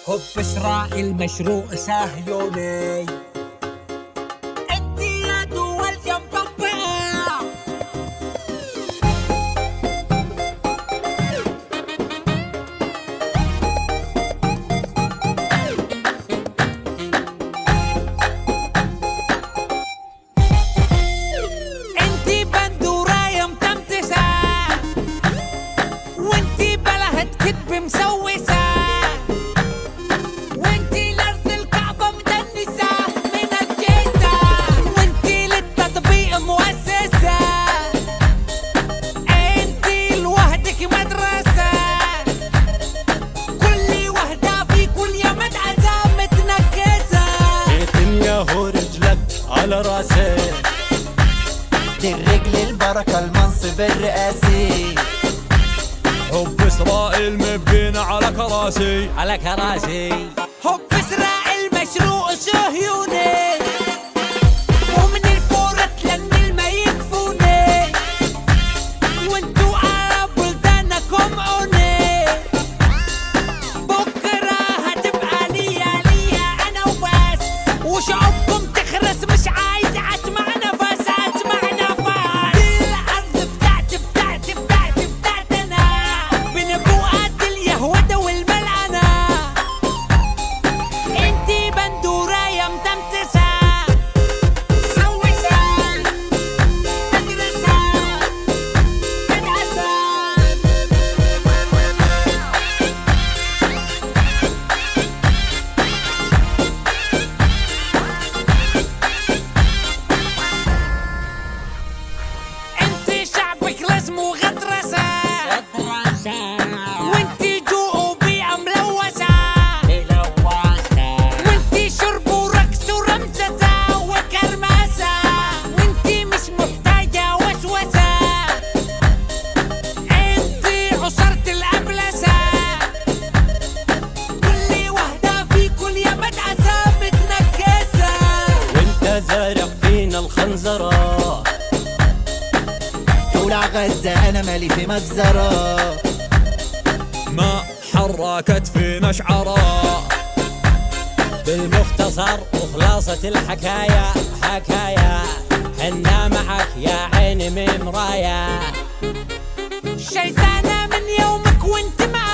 حب إسرائيل مشروع صهيوني. انت يا دول يا مطبع، انت بندورة يا متمتسة، وانت بلهت كدب مسوسة، وانتي لأرض الكعبة مدنسة من الجيزة، وانتي للتطبيق مؤسسة، انتي لوحدك مدرسة، كل وحدة فيكن يا مدعسة متنكسة. الدنيا هو رجلك على راسي، دي الرجل البركة المنصب الرئاسي. حب اسرائيل مبين على كراسي. على كراسي حب إسرائيل مشروع صهيوني، ومن الفورة لن الما يكفوني، وانتو على بلدانكم عوني، بكرة هتبقى ليا أنا وبس، وشعوبكم تخرس مش عايز أسمع نفس أسمع نفس. دي الأرض بتاعتنا، بنبوءات اليهودة والملعنة، انتي بندورة يا متمتسة، سوسة مدرسة مدعسة. انتي شعبك لازم غطرسة، وانتي جوع وبيئة ملوثة، وانتي شرب ورقص ورمسسة وكرمسة، وانتي مش محتاجة وسوسة، انتي عصرة الأبلسة، كل وحدة فيكن يا مدعسة متنكسة. وانت زارع فينا الخنزرة، تولع غزة أنا مالي في مجزرة. ما حركت فينا شعراء. بالمختصر وخلاصة الحكاية حكاية، حنا معك يا عيني من مراية، شيطانة من يومك وانت معايا.